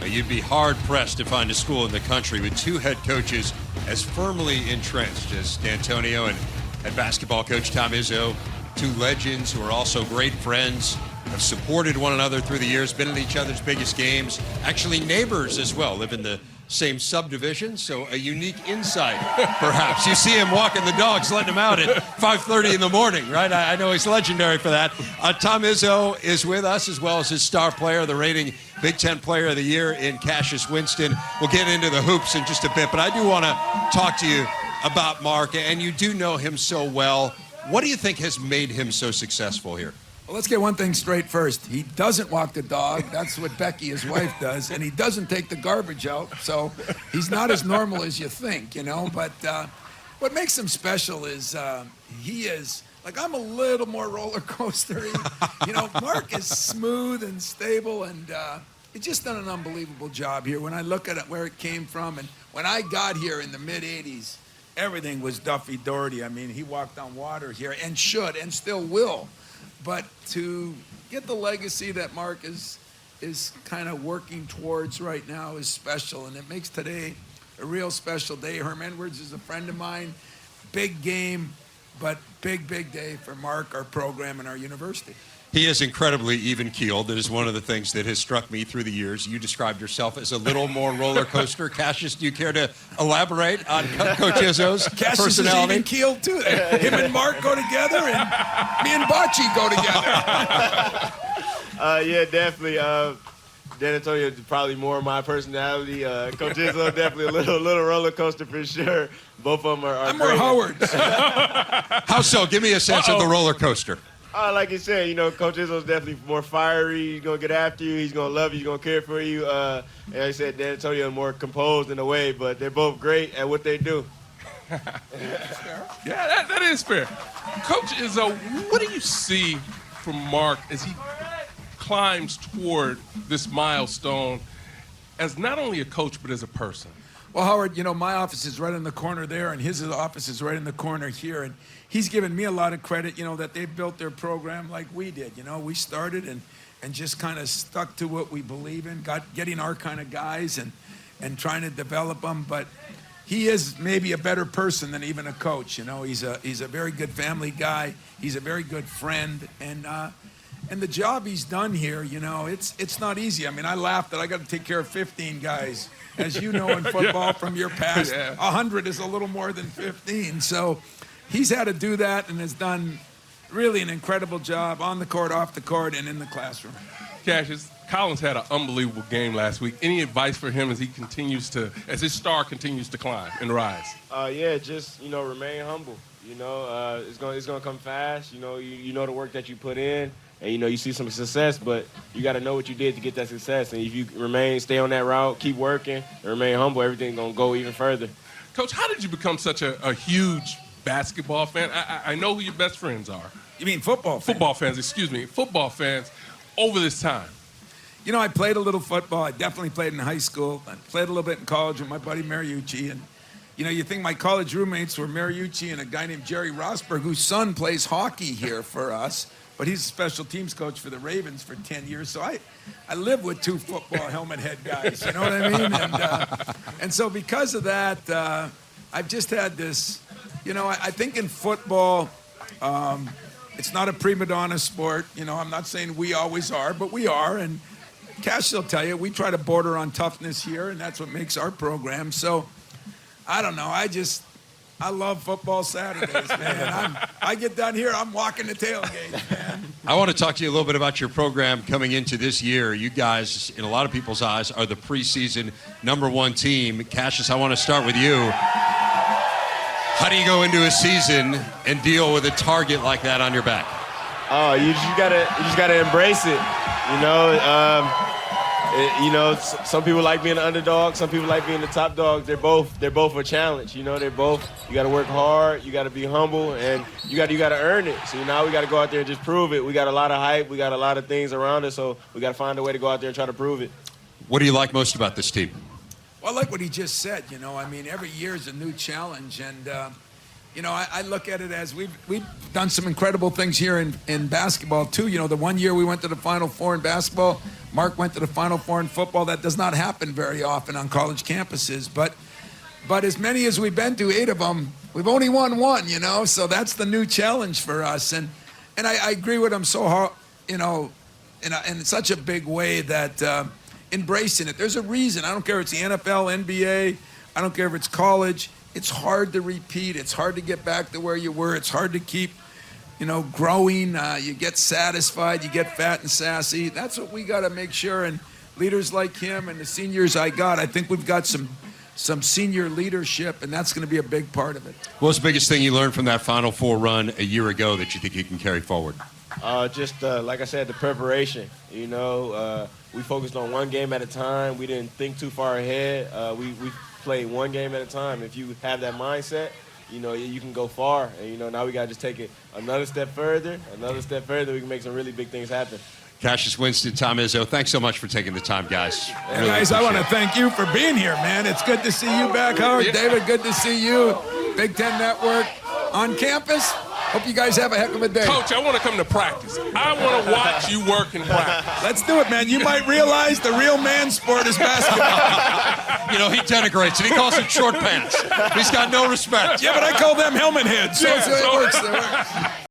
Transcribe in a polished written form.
You'd be hard-pressed to find a school in the country with two head coaches as firmly entrenched as Dantonio and head basketball coach Tom Izzo, two legends who are also great friends, have supported one another through the years, been in each other's biggest games, actually neighbors as well, live in the same subdivision, so a unique insight, perhaps. You see him walking the dogs, letting them out at 5:30 in the morning, right? I know he's legendary for that. Tom Izzo is with us, as well as his star player, the reigning Big Ten Player of the Year in Cassius Winston. We'll get into the hoops in just a bit, but I do want to talk to you about Mark, and you do know him so well. What do you think has made him so successful here? Well, let's get one thing straight first. He doesn't walk the dog. That's what Becky, his wife, does. And he doesn't take the garbage out. So he's not as normal as you think, you know. But what makes him special is he is, like, I'm a little more roller coaster-y. You know, Mark is smooth and stable, and he's just done an unbelievable job here. When I look at it, where it came from, and when I got here in the mid-'80s, everything was Duffy Doherty. I mean, he walked on water here and should and still will. But to get the legacy that Mark is kind of working towards right now is special, and it makes today a real special day. Herm Edwards is a friend of mine. Big game, but big day for Mark, our program, and our university. He is incredibly even-keeled. That is one of the things that has struck me through the years. You described yourself as a little more roller coaster. Cassius, do you care to elaborate on Coach Izzo's Cassius personality? is even-keeled, too. Him and Mark go together, and me and Bocce go together. Yeah, definitely. Dantonio is probably more my personality. Coach Izzo, definitely a little roller coaster for sure. Both of them are I'm great. more Howard's. How so? Give me a sense of the roller coaster. Like you said, you know, Coach Izzo's definitely more fiery. He's going to get after you. He's going to love you. He's going to care for you. And like I said, Dantonio is more composed in a way, but they're both great at what they do. Yeah, that is fair. Coach Izzo, what do you see from Mark as he climbs toward this milestone as not only a coach, but as a person? Well, Howard, you know, my office is right in the corner there, and his office is right in the corner here. And he's given me a lot of credit, you know, that they've built their program like we did. You know, we started and just kind of stuck to what we believe in, getting our kind of guys and trying to develop them. But he is maybe a better person than even a coach. You know, he's a very good family guy. He's a very good friend. And the job he's done here, you know, it's not easy. I mean, I laughed that I got to take care of 15 guys. As you know in football from your past, 100 is a little more than 15. So he's had to do that and has done really an incredible job on the court, off the court, and in the classroom. Cassius, Collins had an unbelievable game last week. Any advice for him as his star continues to climb and rise? Yeah, just, you know, remain humble. You know, it's gonna come fast. You know, you know the work that you put in. And, you know, you see some success, but you got to know what you did to get that success. And if you stay on that route, keep working, and remain humble, everything's going to go even further. Coach, how did you become such a huge basketball fan? I know who your best friends are. You mean football fans? Football fans over this time. You know, I played a little football. I definitely played in high school. I played a little bit in college with my buddy Mariucci. And, you know, you think my college roommates were Mariucci and a guy named Jerry Rosberg, whose son plays hockey here for us. But he's a special teams coach for the Ravens for 10 years. So I live with two football helmet head guys, you know what I mean? And so because of that, I've just had this, you know, I think in football, it's not a prima donna sport. You know, I'm not saying we always are, but we are. And Cash will tell you, we try to border on toughness here, and that's what makes our program. So I don't know. I love football Saturdays, man. I get down here, I'm walking the tailgate, man. I want to talk to you a little bit about your program coming into this year. You guys, in a lot of people's eyes, are the preseason #1 team. Cassius, I want to start with you. How do you go into a season and deal with a target like that on your back? Oh, you just gotta embrace it. You know, some people like being an underdog. Some people like being the top dog. They're both a challenge. You know, you got to work hard. You got to be humble, and you got to earn it. So now we got to go out there and just prove it. We got a lot of hype. We got a lot of things around us, so we got to find a way to go out there and try to prove it. What do you like most about this team? Well, I like what he just said. You know, I mean, every year is a new challenge, and you know, I look at it as we've done some incredible things here in basketball too. You know, the one year we went to the Final Four in basketball, Mark went to the Final Four in football. That does not happen very often on college campuses. But as many as we've been to, 8 of them, we've only won 1, you know? So that's the new challenge for us. And I agree with him so hard, you know, in such a big way that embracing it. There's a reason. I don't care if it's the NFL, NBA. I don't care if it's college. It's hard to repeat. It's hard to get back to where you were. It's hard to keep, you know, growing. You get satisfied. You get fat and sassy. That's what we got to make sure. And leaders like him and the seniors I think we've got some senior leadership, and that's going to be a big part of it. What was the biggest thing you learned from that Final Four run a year ago that you think you can carry forward? Just like I said, the preparation. You know, we focused on one game at a time. We didn't think too far ahead. We played one game at a time. If you have that mindset, you know, you can go far. And, you know, now we got to just take it another step further. We can make some really big things happen. Cassius Winston, Tom Izzo, thanks so much for taking the time, guys. Really guys, I want to thank you for being here, man. It's good to see you back, Howard. David, good to see you. Big Ten Network on campus. Hope you guys have a heck of a day. Coach, I want to come to practice. I want to watch you work in practice. Let's do it, man. You might realize the real man sport is basketball. You know, he denigrates it. He calls it short pants. He's got no respect. Yeah, but I call them helmet heads. So Yeah, it works.